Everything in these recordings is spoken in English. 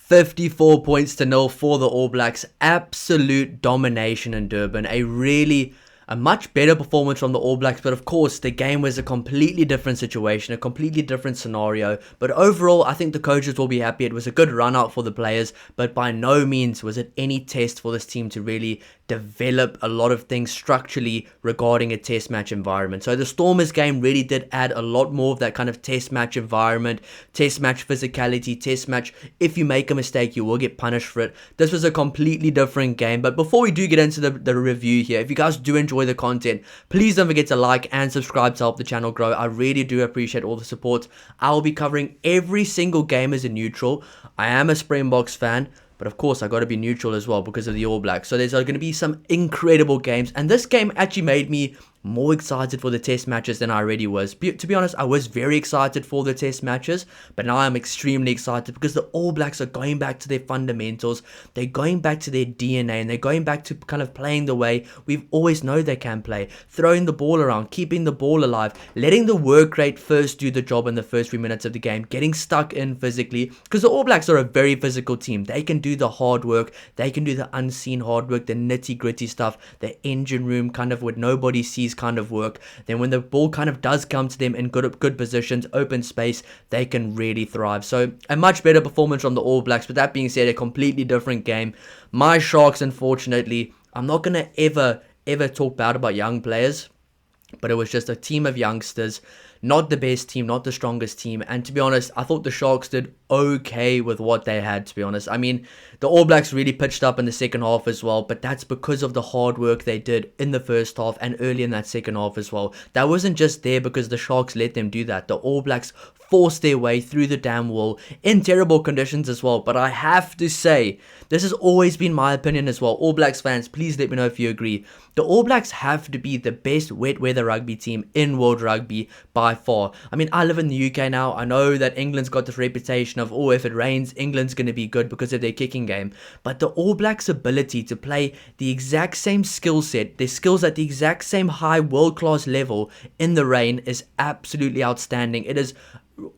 54 points to nil for the All Blacks. Absolute domination in Durban. A much better performance from the All Blacks, but of course the game was a completely different situation, a completely different scenario. But overall, I think the coaches will be happy. It was a good run out for the players, but by no means was it any test for this team to really develop a lot of things structurally regarding a test match environment. So the Stormers game really did add a lot more of that kind of test match environment, test match physicality, test match, if you make a mistake you will get punished for it. This was a completely different game. But before we do get into the review here, if you guys do enjoy the content, please don't forget to like and subscribe to help the channel grow. I really do appreciate all the support. I will be covering every single game as a neutral. I am a Springboks fan, but of course, I got to be neutral as well because of the All Blacks. So there's going to be some incredible games. And this game actually made me more excited for the test matches than I already was. To be honest, I was very excited for the test matches, but now I'm extremely excited because the All Blacks are going back to their fundamentals. They're going back to their DNA, and they're going back to kind of playing the way we've always known they can play. Throwing the ball around, keeping the ball alive, letting the work rate first do the job in the first 3 minutes of the game, getting stuck in physically, because the All Blacks are a very physical team. They can do the hard work. They can do the unseen hard work, the nitty gritty stuff, the engine room kind of what nobody sees kind of work. Then when the ball kind of does come to them in good positions, open space, they can really thrive. So a much better performance from the All Blacks. But that being said, a completely different game. My Sharks, unfortunately, I'm not going to ever talk bad about young players, but it was just a team of youngsters. Not the best team, not the strongest team. And to be honest, I thought the Sharks did okay with what they had, to be honest. I mean, the All Blacks really pitched up in the second half as well, but that's because of the hard work they did in the first half and early in that second half as well. That wasn't just there because the Sharks let them do that. The All Blacks forced their way through the damn wall in terrible conditions as well. But I have to say, this has always been my opinion as well. All Blacks fans, please let me know if you agree. The All Blacks have to be the best wet weather rugby team in world rugby by far. I mean, I live in the UK now. I know that England's got this reputation of, oh, if it rains, England's going to be good because of their kicking game. But the All Blacks' ability to play the exact same skill set, their skills at the exact same high world-class level in the rain is absolutely outstanding.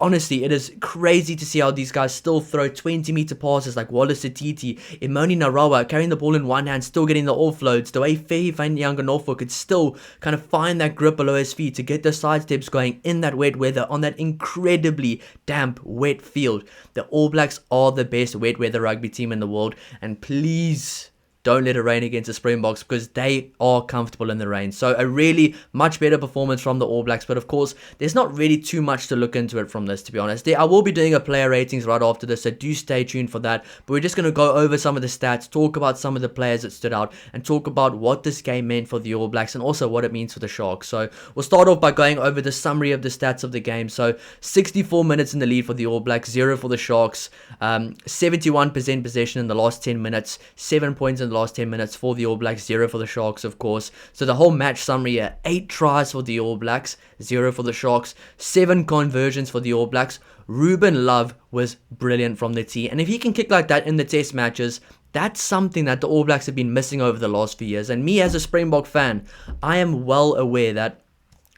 Honestly, it is crazy to see how these guys still throw 20-meter passes like Wallace Atiti, Imoni Narawa, carrying the ball in one hand, still getting the offloads. The way Fahy van Norfolk could still kind of find that grip below his feet to get the side steps going in that wet weather on that incredibly damp, wet field. The All Blacks are the best wet weather rugby team in the world, and please don't let it rain against the Springboks because they are comfortable in the rain. So a really much better performance from the All Blacks. But of course, there's not really too much to look into it from this, to be honest. I will be doing a player ratings right after this, so do stay tuned for that. But we're just going to go over some of the stats, talk about some of the players that stood out, and talk about what this game meant for the All Blacks and also what it means for the Sharks. So we'll start off by going over the summary of the stats of the game. So 64 minutes in the lead for the All Blacks, 0 for the Sharks, 71% possession in the last 10 minutes, 7 points in the last 10 minutes for the All Blacks, 0 for the Sharks, of course. So the whole match summary here, 8 tries for the All Blacks, 0 for the Sharks, 7 conversions for the All Blacks. Ruben Love was brilliant from the tee, and if he can kick like that in the test matches, that's something that the All Blacks have been missing over the last few years. And me as a Springbok fan, I am well aware that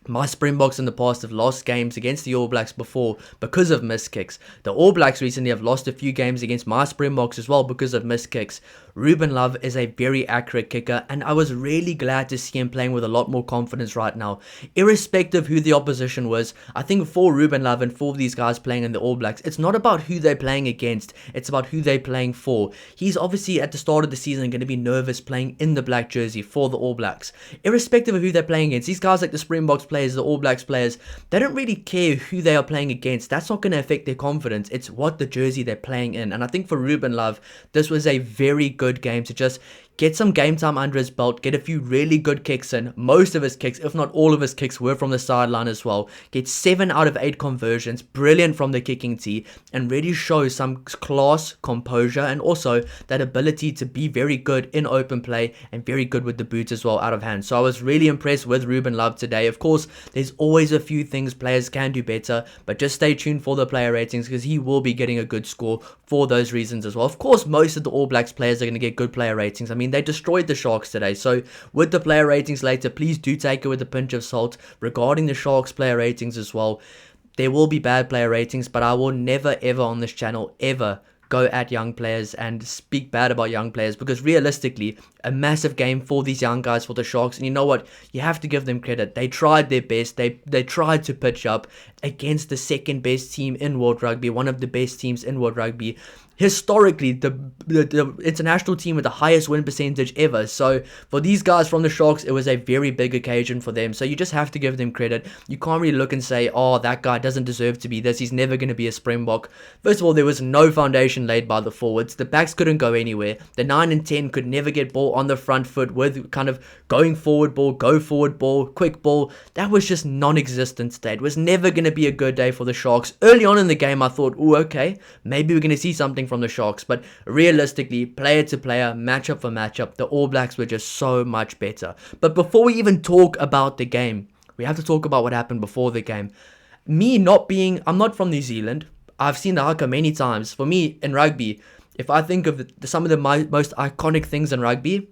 my Springboks in the past have lost games against the All Blacks before because of missed kicks. The All Blacks recently have lost a few games against my Springboks as well because of missed kicks. Ruben Love is a very accurate kicker, and I was really glad to see him playing with a lot more confidence right now. Irrespective of who the opposition was, I think for Ruben Love and for these guys playing in the All Blacks, it's not about who they're playing against, it's about who they're playing for. He's obviously at the start of the season going to be nervous playing in the black jersey for the All Blacks. Irrespective of who they're playing against, these guys like the Springboks players, the All Blacks players, they don't really care who they are playing against. That's not going to affect their confidence. It's what the jersey they're playing in. And I think for Ruben Love, this was a very good game to just get some game time under his belt, get a few really good kicks in. Most of his kicks, if not all of his kicks, were from the sideline as well. Get 7 out of 8 conversions, brilliant from the kicking tee, and really show some class, composure, and also that ability to be very good in open play and very good with the boots as well out of hand. So I was really impressed with Ruben Love today. Of course, there's always a few things players can do better, but just stay tuned for the player ratings because he will be getting a good score for those reasons as well. Of course, most of the All Blacks players are going to get good player ratings. I mean, they destroyed the Sharks today. So with the player ratings later, please do take it with a pinch of salt. Regarding the Sharks player ratings as well, there will be bad player ratings, but I will never ever on this channel ever go at young players and speak bad about young players, because realistically, a massive game for these young guys, for the Sharks. And you know what? You have to give them credit. They tried their best. They tried to pitch up against the second best team in World Rugby, one of the best teams in World Rugby. Historically, the international team with the highest win percentage ever. So for these guys from the Sharks, it was a very big occasion for them. So you just have to give them credit. You can't really look and say, oh, that guy doesn't deserve to be this. He's never going to be a Springbok. First of all, there was no foundation laid by the forwards. The backs couldn't go anywhere. The 9 and 10 could never get ball on the front foot with kind of going forward ball, go forward ball, quick ball. That was just non-existent today. It was never going to be a good day for the Sharks. Early on in the game, I thought, oh, okay, maybe we're going to see something from the Sharks. But realistically, player to player, matchup for matchup, the All Blacks were just so much better. But before we even talk about the game, we have to talk about what happened before the game. I'm not from New Zealand. I've seen the Haka many times. For me, in rugby, if I think of some of the most iconic things in rugby,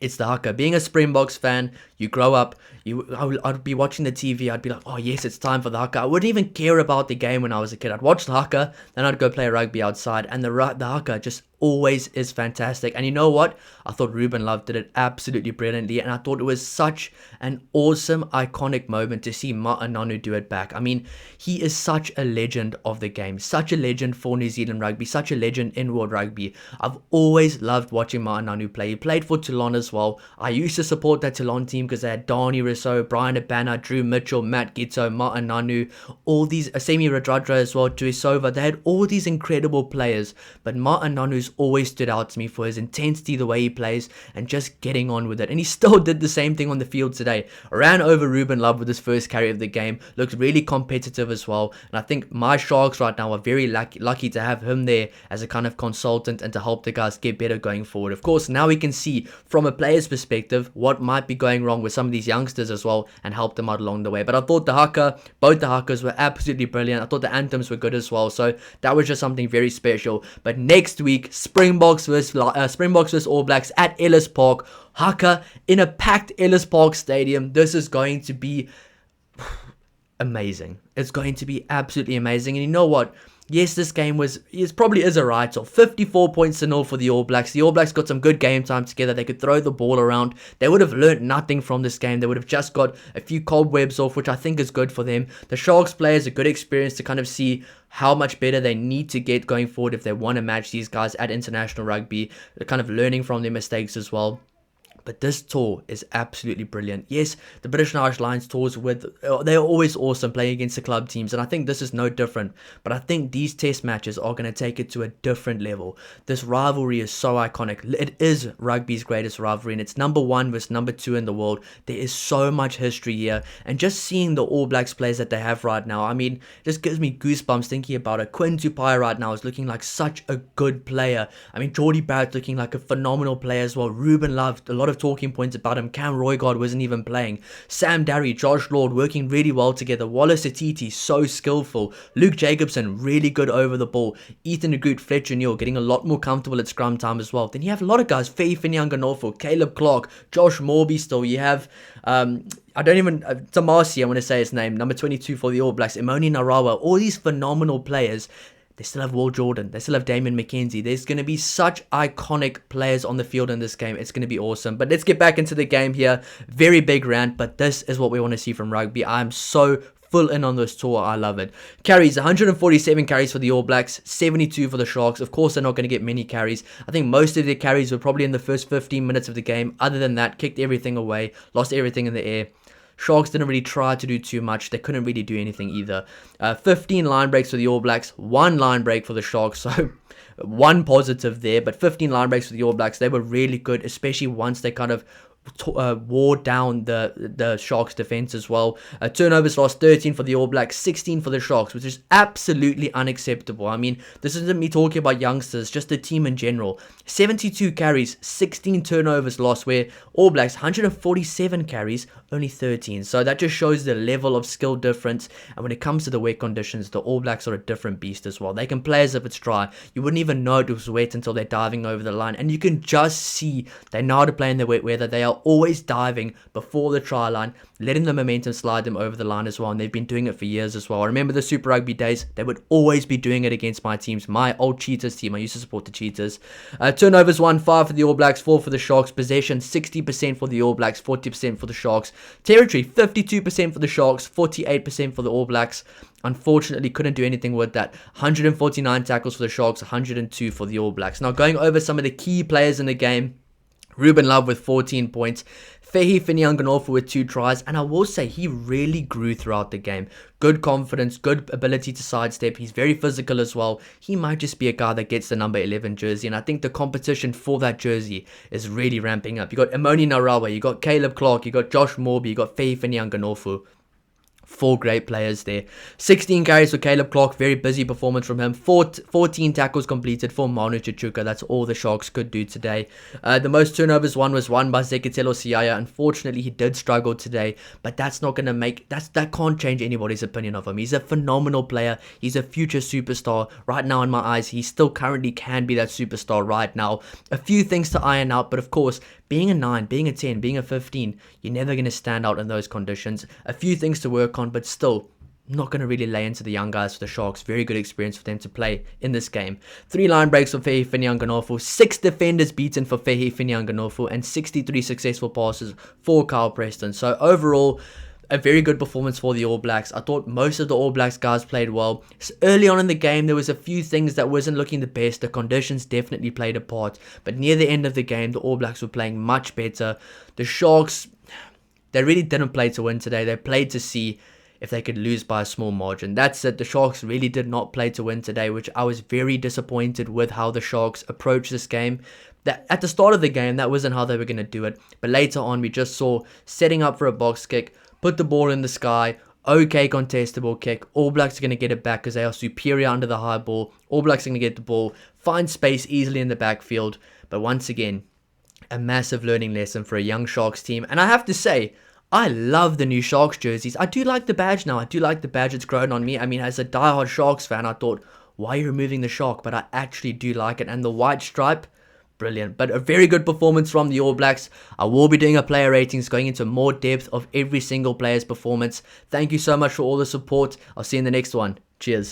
it's the Haka. Being a Springboks fan, you grow up, I'd be watching the TV, I'd be like, oh yes, it's time for the Haka. I wouldn't even care about the game when I was a kid. I'd watch the Haka, then I'd go play rugby outside, and the Haka just always is fantastic. And you know what? I thought Ruben Love did it absolutely brilliantly, and I thought it was such an awesome, iconic moment to see Ma'ananu do it back. I mean, he is such a legend of the game, such a legend for New Zealand rugby, such a legend in World Rugby. I've always loved watching Ma'ananu play. He played for Toulon as well. I used to support that Toulon team because they had Dani Rousseau, Brian Abana, Drew Mitchell, Matt Gitzo, Ma'ananu, all these, Semi Radradra as well, Tuisova. They had all these incredible players, but Ma'ananu's always stood out to me for his intensity, the way he plays, and just getting on with it. And he still did the same thing on the field today. Ran over Ruben Love with his first carry of the game. Looked really competitive as well. And I think my Sharks right now are very lucky to have him there as a kind of consultant and to help the guys get better going forward. Of course, now we can see from a player's perspective what might be going wrong with some of these youngsters as well and help them out along the way. But I thought both the Hakas were absolutely brilliant. I thought the anthems were good as well. So that was just something very special. But next week, Springboks versus All Blacks at Ellis Park. Haka in a packed Ellis Park stadium. This is going to be amazing. It's going to be absolutely amazing. And you know what? Yes, this game probably is a write-off. 54 points to 0 for the All Blacks. The All Blacks got some good game time together. They could throw the ball around. They would have learned nothing from this game. They would have just got a few cobwebs off, which I think is good for them. The Sharks players, a good experience to kind of see how much better they need to get going forward if they want to match these guys at international rugby. They're kind of learning from their mistakes as well. But this tour is absolutely brilliant. Yes, the British and Irish Lions tours, they're always awesome playing against the club teams, and I think this is no different. But I think these test matches are going to take it to a different level. This rivalry is so iconic. It is rugby's greatest rivalry, and it's number 1 versus number 2 in the world. There is so much history here, and just seeing the All Blacks players that they have right now, I mean, it just gives me goosebumps thinking about it. Quinn Tupai right now is looking like such a good player. I mean, Geordie Barrett looking like a phenomenal player as well. Ruben Love, a lot of talking points about him. Cam Roygard wasn't even playing. Sam Darry, Josh Lord working really well together. Wallace Atiti, so skillful. Luke Jacobson, really good over the ball. Ethan de Groot, Fletcher Neal getting a lot more comfortable at scrum time as well. Then you have a lot of guys, Faye Finyanga Norfolk, Caleb Clark, Josh Morby still. You have Tamasi, I want to say his name, number 22 for the All Blacks, Imoni Narawa, all these phenomenal players. They still have Will Jordan. They still have Damon McKenzie. There's going to be such iconic players on the field in this game. It's going to be awesome. But let's get back into the game here. Very big rant, but this is what we want to see from rugby. I'm so full in on this tour. I love it. Carries, 147 carries for the All Blacks, 72 for the Sharks. Of course, they're not going to get many carries. I think most of their carries were probably in the first 15 minutes of the game. Other than that, kicked everything away, lost everything in the air. Sharks didn't really try to do too much. They couldn't really do anything either. 15 line breaks for the All Blacks, 1 line break for the Sharks. So one positive there, but 15 line breaks for the All Blacks. They were really good, especially once they kind of wore down the Sharks defense as well. Turnovers lost, 13 for the All Blacks, 16 for the Sharks, which is absolutely unacceptable. I mean, this isn't me talking about youngsters, just the team in general. 72 carries, 16 turnovers lost, where All Blacks 147 carries, only 13. So that just shows the level of skill difference. And when it comes to the wet conditions, the All Blacks are a different beast as well. They can play as if it's dry. You wouldn't even know it was wet until they're diving over the line, and you can just see they know how to play in the wet weather. They are now, always diving before the try line, letting the momentum slide them over the line as well, and they've been doing it for years as well. I remember the Super Rugby days, they would always be doing it against my teams, my old Cheetahs team. I used to support the Cheetahs. Turnovers 1-5 for the All Blacks, 4 for the Sharks. Possession 60% for the All Blacks, 40% for the Sharks. Territory 52% for the Sharks, 48% for the All Blacks. Unfortunately, couldn't do anything with that. 149 tackles for the Sharks, 102 for the All Blacks. Now, going over some of the key players in the game. Ruben Love with 14 points. Fehi Finianganolfu with 2 tries. And I will say, he really grew throughout the game. Good confidence, good ability to sidestep. He's very physical as well. He might just be a guy that gets the number 11 jersey. And I think the competition for that jersey is really ramping up. You got Imoni Narawa, you got Caleb Clark, you got Josh Morby, you got Fehi Finianganolfu. 4 great players there. 16 carries for Caleb Clark. Very busy performance from him. 14 tackles completed for Manu Chichuka. That's all the Sharks could do today. The most turnovers was won by Zeketelo Siaya. Unfortunately, he did struggle today, but that's not going to make... That can't change anybody's opinion of him. He's a phenomenal player. He's a future superstar. Right now, in my eyes, he still currently can be that superstar right now. A few things to iron out, but of course, being a 9, being a 10, being a 15, you're never going to stand out in those conditions. A few things to work on, but still, not going to really lay into the young guys for the Sharks. Very good experience for them to play in this game. 3 line breaks for Fehi Finianganolfu, 6 defenders beaten for Fehi Finianganolfu, and 63 successful passes for Kyle Preston. So overall, a very good performance for the All Blacks. I thought most of the All Blacks guys played well. So early on in the game, there was a few things that wasn't looking the best. The conditions definitely played a part. But near the end of the game, the All Blacks were playing much better. The Sharks, they really didn't play to win today. They played to see if they could lose by a small margin. That's it. The Sharks really did not play to win today, which I was very disappointed with how the Sharks approached this game. That at the start of the game, that wasn't how they were going to do it. But later on, we just saw setting up for a box kick, put the ball in the sky, okay contestable kick. All Blacks are going to get it back because they are superior under the high ball. All Blacks are going to get the ball, find space easily in the backfield. But once again, a massive learning lesson for a young Sharks team. And I have to say, I love the new Sharks jerseys. I do like the badge now. I do like the badge. It's grown on me. I mean, as a diehard Sharks fan, I thought, why are you removing the Shark? But I actually do like it. And the white stripe, brilliant. But a very good performance from the All Blacks. I will be doing a player ratings, going into more depth of every single player's performance. Thank you so much for all the support. I'll see you in the next one. Cheers.